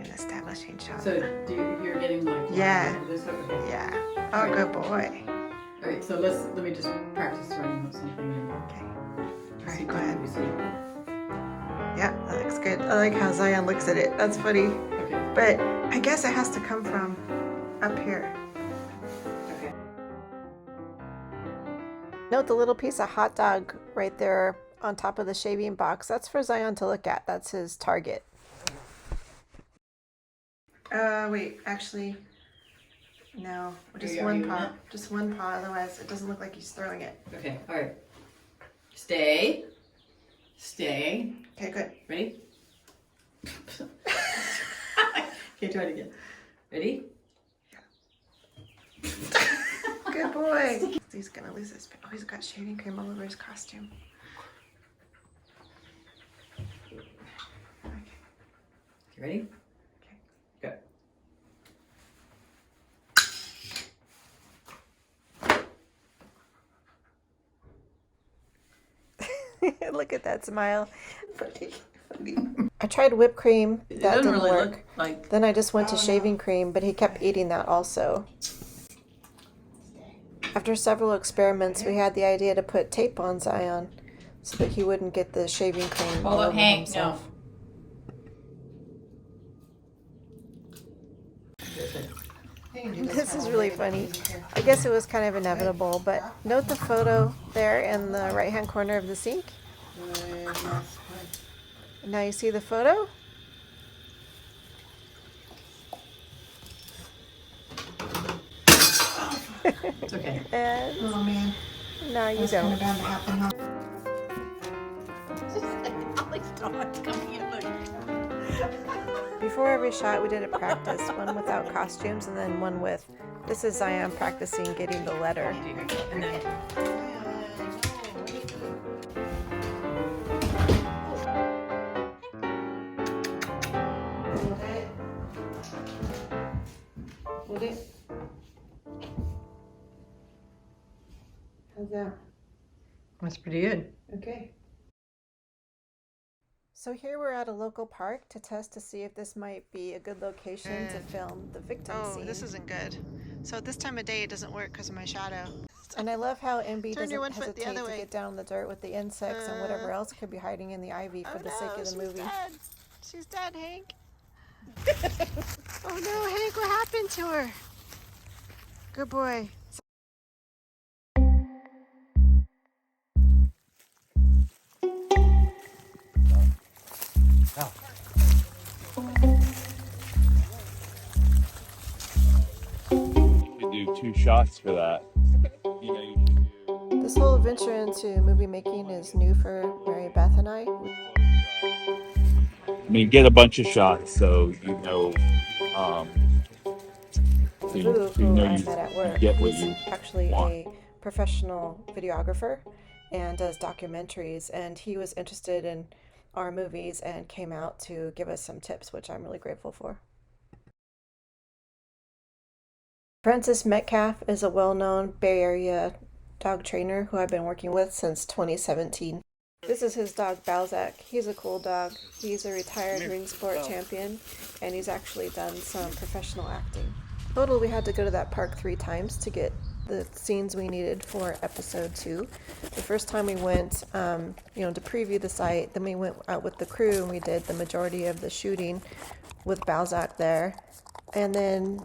an establishing shot. So you're getting like yeah, this? Okay. Yeah. Oh, right. Good boy. All right, so let me just practice running up something. Okay. All right, go ahead. Yeah, that looks good. I like how Zion looks at it. That's funny. Okay. But I guess it has to come from up here. Okay. Note the little piece of hot dog right there on top of the shaving box. That's for Zion to look at. That's his target. Wait, actually, no. Just one paw. Just one paw, otherwise it doesn't look like he's throwing it. Okay, all right. Stay. Stay. Okay, good. Ready? Okay, try it again. Ready? Good boy. He's gonna lose his. Oh, he's got shaving cream all over his costume. Okay. You ready? Okay. Go. Look at that smile. Funny. I tried whipped cream. That didn't really work. Then I just went to shaving cream, but he kept eating that also. After several experiments, we had the idea to put tape on Zion so that he wouldn't get the shaving cream all over himself. This is really funny. I guess it was kind of inevitable, but note the photo there in the right-hand corner of the sink. Now you see the photo? It's okay. And oh man. Now you don't. Kind of bound to happen, huh? Before every shot, we did a practice, one without costumes and then one with. This is Zion practicing getting the letter. And then. Hold it. How's that? That's pretty good. Okay. So here we're at a local park to test to see if this might be a good location to film the victim scene. Oh, this isn't good. So at this time of day it doesn't work because of my shadow. And I love how MB doesn't hesitate to get down in the dirt with the insects and whatever else could be hiding in the ivy for the sake of the movie. Dead. She's dead, Hank. Oh no, Hank, what happened to her? Good boy. You could do 2 shots for that. You know, you should do... This whole adventure into movie making is new for Mary Beth and I. I mean, get a bunch of shots so you know, who I met at work. Get what He's you actually want. a professional videographer and does documentaries, and he was interested in our movies and came out to give us some tips, which I'm really grateful for. Francis Metcalf is a well-known Bay Area dog trainer who I've been working with since 2017. This is his dog Balzac. He's a cool dog. He's a retired ring sport champion, and he's actually done some professional acting. Total, we had to go to that park 3 times to get the scenes we needed for episode 2. The first time we went, to preview the site, then we went out with the crew and we did the majority of the shooting with Balzac there. And then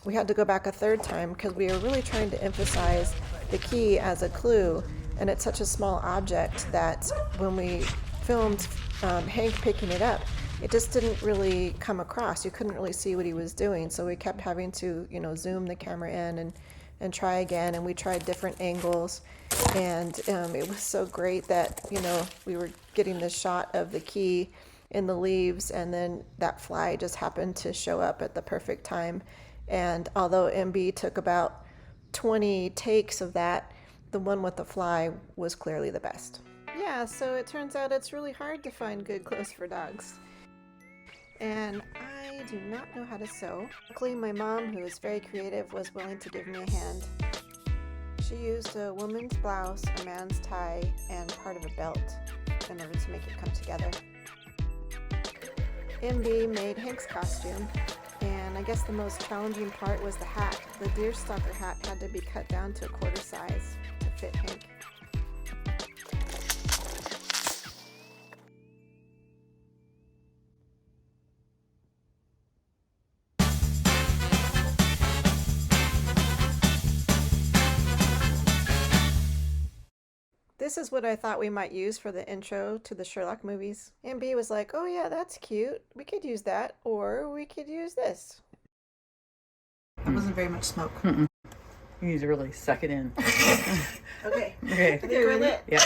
we had to go back a 3rd time because we were really trying to emphasize the key as a clue, and it's such a small object that when we filmed Hank picking it up, it just didn't really come across. You couldn't really see what he was doing, so we kept having to, zoom the camera in and try again, and we tried different angles, and it was so great that, we were getting the shot of the key in the leaves, and then that fly just happened to show up at the perfect time. And although MB took about 20 takes of that, the one with the fly was clearly the best. Yeah, so it turns out it's really hard to find good clothes for dogs. And I do not know how to sew. Luckily, my mom, who is very creative, was willing to give me a hand. She used a woman's blouse, a man's tie, and part of a belt in order to make it come together. MB made Hank's costume, and I guess the most challenging part was the hat. The deerstalker hat had to be cut down to a quarter size to fit Hank. This is what I thought we might use for the intro to the Sherlock movies. MB was like, oh yeah, that's cute. We could use that, or we could use this. That wasn't very much smoke. You need to really suck it in. Okay. Okay. I think we're lit. Yeah.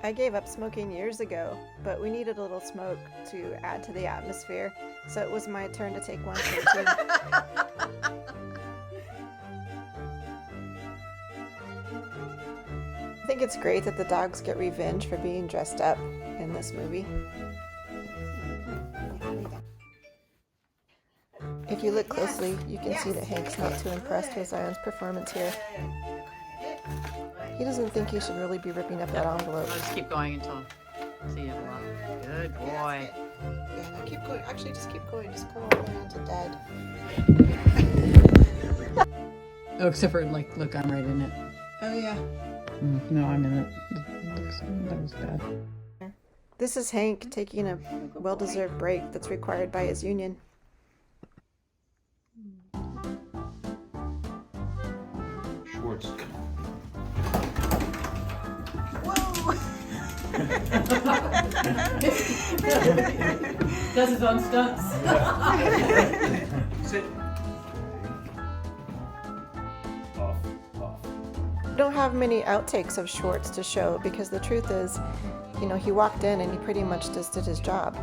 I gave up smoking years ago, but we needed a little smoke to add to the atmosphere, so it was my turn to take one for the team. I think it's great that the dogs get revenge for being dressed up in this movie. If you look closely, you can see that Hank's not too impressed with Zion's performance here. He doesn't think he should really be ripping up that envelope. Just keep going until see you have a lot. Good boy. Yeah, no, keep going. Actually, just keep going. Just go all the way into dead. Oh, except for like, look, I'm right in it. Oh yeah. No, I'm in it. That was bad. This is Hank taking a well-deserved break that's required by his union. Schwartz. Whoa! Does his own stunts. Sit. Off. We don't have many outtakes of Schwartz to show because the truth is, you know, he walked in and he pretty much just did his job.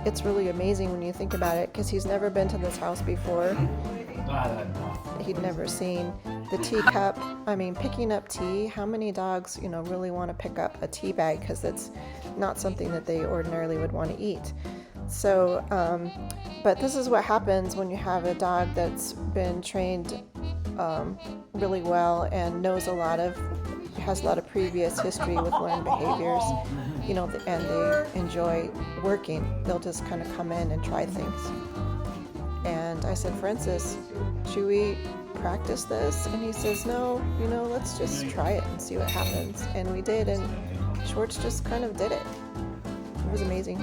It's really amazing when you think about it because he's never been to this house before. He'd never seen the teacup. I mean, picking up tea, how many dogs, you know, really want to pick up a tea bag because it's not something that they ordinarily would want to eat. So, but this is what happens when you have a dog that's been trained really well and has a lot of previous history with learned behaviors, you know, and they enjoy working. They'll just kind of come in and try things. And I said, Francis, should we practice this? And he says, no, you know, let's just try it and see what happens. And we did, and Schwartz just kind of did it. It was amazing.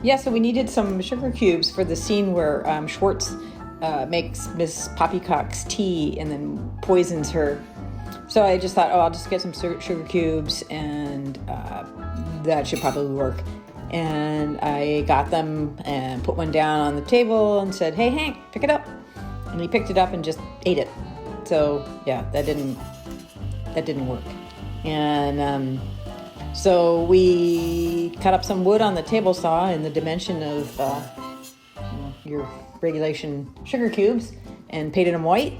Yeah, so we needed some sugar cubes for the scene where Schwartz makes Miss Poppycock's tea and then poisons her. So I just thought, I'll just get some sugar cubes and that should probably work. And I got them and put one down on the table and said, hey, Hank, pick it up. And he picked it up and just ate it. So yeah, that didn't work. And so we cut up some wood on the table saw in the dimension of your regulation sugar cubes and painted them white.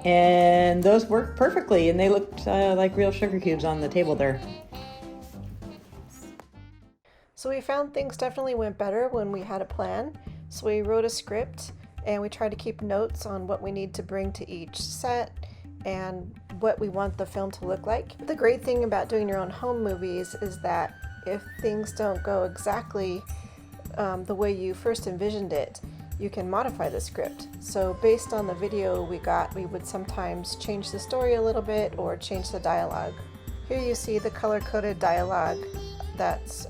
And those worked perfectly. And they looked like real sugar cubes on the table there. So we found things definitely went better when we had a plan. So we wrote a script and we tried to keep notes on what we need to bring to each set and what we want the film to look like. The great thing about doing your own home movies is that if things don't go exactly the way you first envisioned it, you can modify the script. So based on the video we got, we would sometimes change the story a little bit or change the dialogue. Here you see the color-coded dialogue that's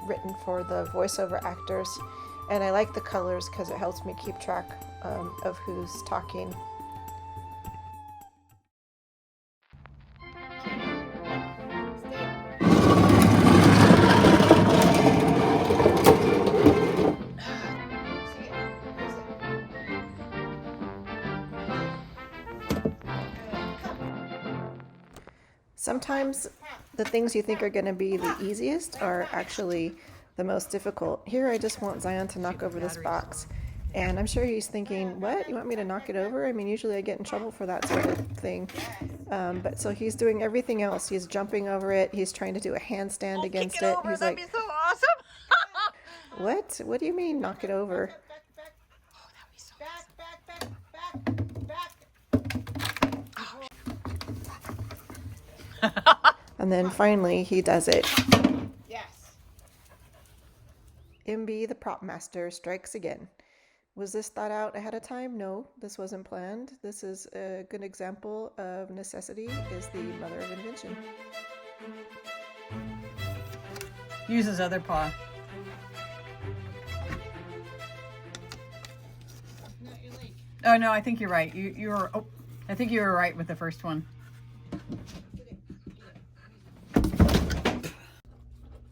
written for the voiceover actors, and I like the colors because it helps me keep track of who's talking. Sometimes the things you think are going to be the easiest are actually the most difficult. Here I just want Zion to knock over this box. And I'm sure he's thinking, what? You want me to knock it over? I mean, usually I get in trouble for that sort of thing. But so he's doing everything else. He's jumping over it. He's trying to do a handstand against it. He's That'd like, be so awesome. what? What do you mean knock it over? And then finally he does it. Yes. MB, the prop master, strikes again. Was this thought out ahead of time? No, this wasn't planned. This is a good example of necessity is the mother of invention. Use his other paw. Oh no, I think you're right. You were. Oh, I think you were right with the first one.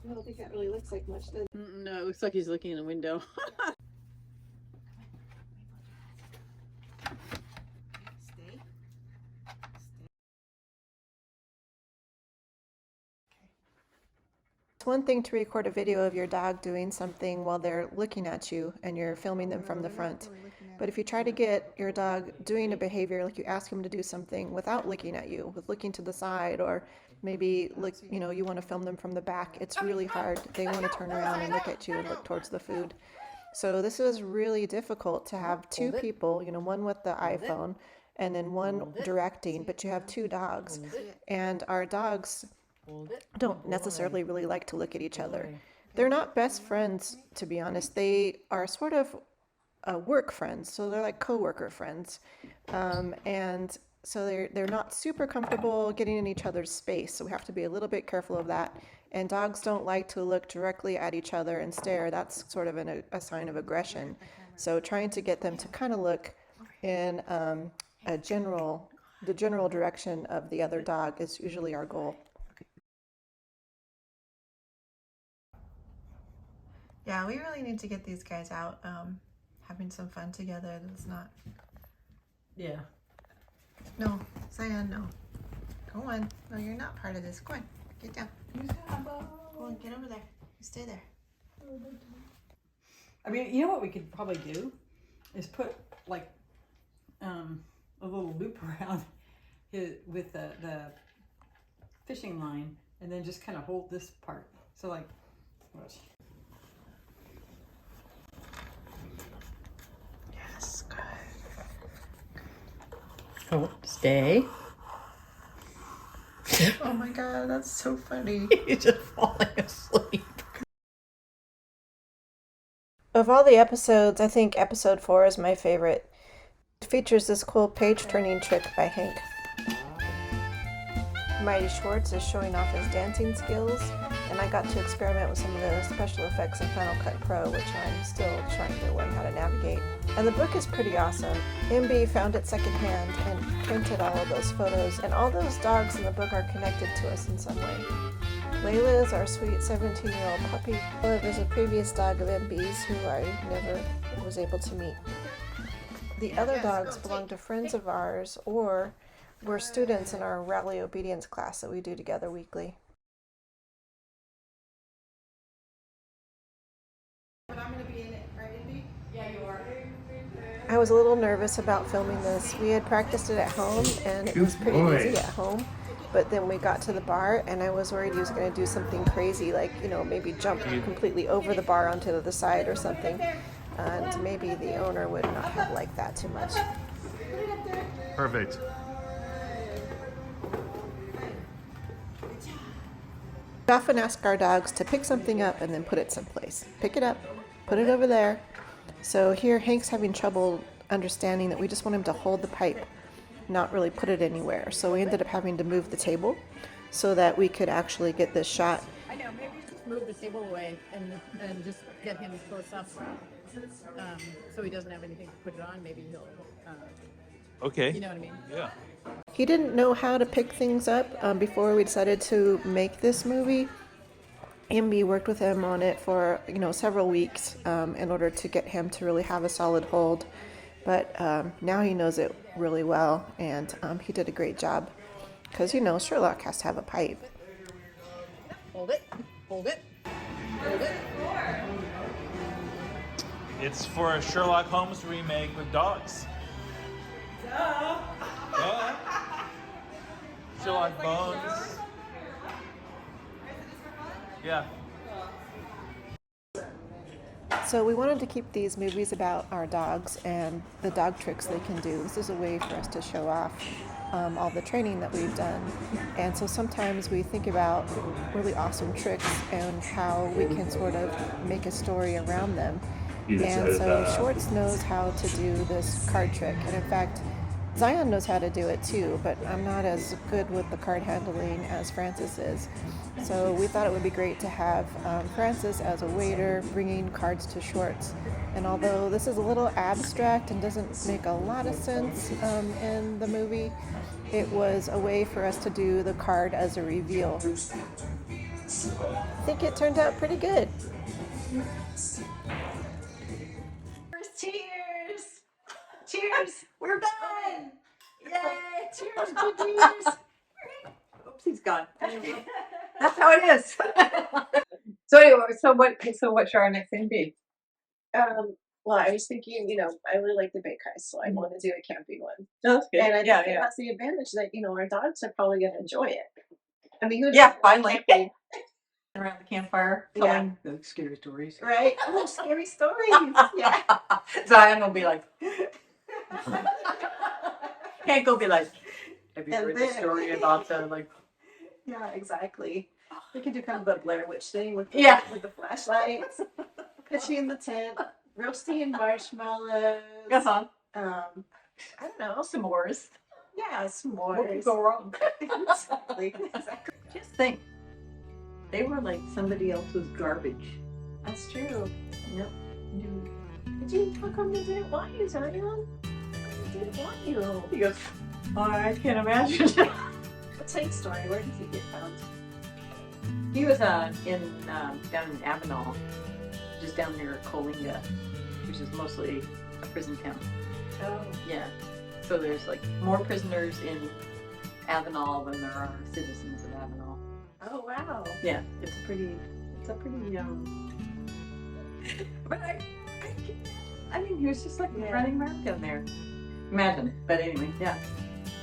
I don't think that really looks like much. No, it looks like he's looking in the window. It's one thing to record a video of your dog doing something while they're looking at you and you're filming them from the front. But if you try to get your dog doing a behavior, like you ask him to do something without looking at you, with looking to the side, or maybe look, you want to film them from the back, it's really hard. They want to turn around and look at you and look towards the food. So this is really difficult to have two people, one with the iPhone and then one directing, but you have two dogs. And our dogs don't necessarily really like to look at each other. They're not best friends, to be honest. They are sort of work friends, so they're like co-worker friends, and so they're not super comfortable getting in each other's space. So we have to be a little bit careful of that. And dogs don't like to look directly at each other and stare. That's sort of a sign of aggression. So trying to get them to kind of look in the general direction of the other dog is usually our goal. Yeah, we really need to get these guys out, having some fun together. That's not... Yeah. No, Cyan, no. Go on. No, you're not part of this. Go on, get down. Go on, get over there. You stay there. I mean, you know what we could probably do is put like a little loop around his with the fishing line, and then just kind of hold this part. So like, watch. Yes, good. Oh, stay. Oh my god, that's so funny. He's just falling asleep. Of all the episodes, I think episode 4 is my favorite. It features this cool page-turning trick by Hank. Mighty Schwartz is showing off his dancing skills, and I got to experiment with some of the special effects in Final Cut Pro, which I'm still trying to learn how to navigate. And the book is pretty awesome. MB found it secondhand and printed all of those photos, and all those dogs in the book are connected to us in some way. Layla is our sweet 17-year-old puppy. Olive is a previous dog of MB's who I never was able to meet. The other dogs belong to friends of ours or were students in our rally obedience class that we do together weekly. But I'm going to be in it, right, Indy? Yeah, you are. I was a little nervous about filming this. We had practiced it at home and it was pretty easy at home. But then we got to the bar and I was worried he was going to do something crazy, like, maybe jump completely over the bar onto the side or something. And maybe the owner would not have liked that too much. Perfect. We often ask our dogs to pick something up and then put it someplace. Pick it up, put it over there. So here Hank's having trouble understanding that we just want him to hold the pipe, not really put it anywhere. So we ended up having to move the table so that we could actually get this shot. I know, maybe just move the table away and just get him close up so he doesn't have anything to put it on. Maybe he'll, Okay. you know what I mean? Yeah. He didn't know how to pick things up before we decided to make this movie. MB worked with him on it for several weeks in order to get him to really have a solid hold. But now he knows it really well, and he did a great job. Because Sherlock has to have a pipe. Hold it, hold it, hold it. It's for a Sherlock Holmes remake with dogs. Duh. Sherlock Bones. Yeah. So we wanted to keep these movies about our dogs and the dog tricks they can do. This is a way for us to show off all the training that we've done. And so sometimes we think about really awesome tricks and how we can sort of make a story around them. And so Schwartz knows how to do this card trick. And in fact, Zion knows how to do it too, but I'm not as good with the card handling as Francis is. So we thought it would be great to have Francis as a waiter bringing cards to Schwartz. And although this is a little abstract and doesn't make a lot of sense in the movie, it was a way for us to do the card as a reveal. I think it turned out pretty good. Cheers! Cheers! We're done! Yay! Cheers, cheers! Oops, he's gone. That's how it is. So anyway, so what should our next thing be? Well, I was thinking, I really like the big guys, so I want to do a camping one. Oh, that's good. And I think it yeah. has the advantage that, our dogs are probably going to enjoy it. I mean, who Finally. camping? Around the campfire, telling the scary stories. Right? Oh, scary stories. Yeah. Zion will be like, Hank will be like, have you heard the story about the like? Yeah, exactly. We could do kind of a Blair Witch thing with the flashlights, pitching the tent, roasting marshmallows. Uh-huh. I don't know. S'mores. Yeah, s'mores. What could go wrong? Exactly. Just think, they were like somebody else's garbage. That's true. Yep. How come they didn't want you, Zion? They didn't want you. He goes, I can't imagine. What's Hank's story? Where did he get found? He was down in Avenal, just down near Coalinga, which is mostly a prison town. Oh. Yeah. So there's like more prisoners in Avenal than there are citizens of Avenal. Oh wow. Yeah, it's a pretty but I mean he was just like running around down there. Imagine. But anyway, yeah.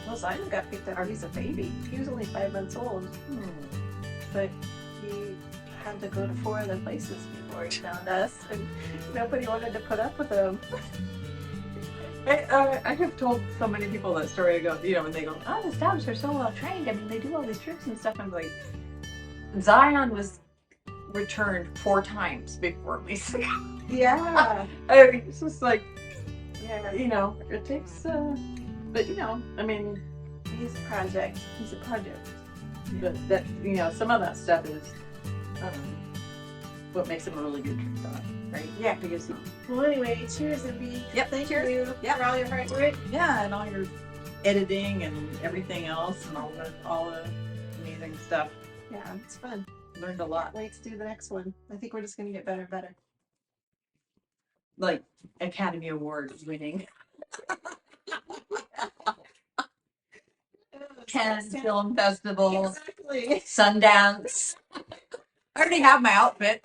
Well, Zion got picked up. He's a baby. He was only 5 months old. But he had to go to 4 other places before he found us, and nobody wanted to put up with him. I have told so many people that story. I go, when they go, oh, these dogs are so well trained. I mean, they do all these tricks and stuff. I'm like, Zion was returned 4 times before Lisa. Yeah. It's just like, it takes, but I mean, He's a project. he's a project. But that, some of that stuff is what makes him a really good trick dog, right? Yeah. Because Well, anyway, cheers, Ivy. Yep, Thank cheers. you Yep. for all your hard work. and all your editing and everything else and all the amazing stuff. Yeah, it's fun. Learned a lot. Wait to do the next one. I think we're just gonna get better and better. Like Academy Award winning. Cannes Film Festival, Exactly. Sundance. I already have my outfit.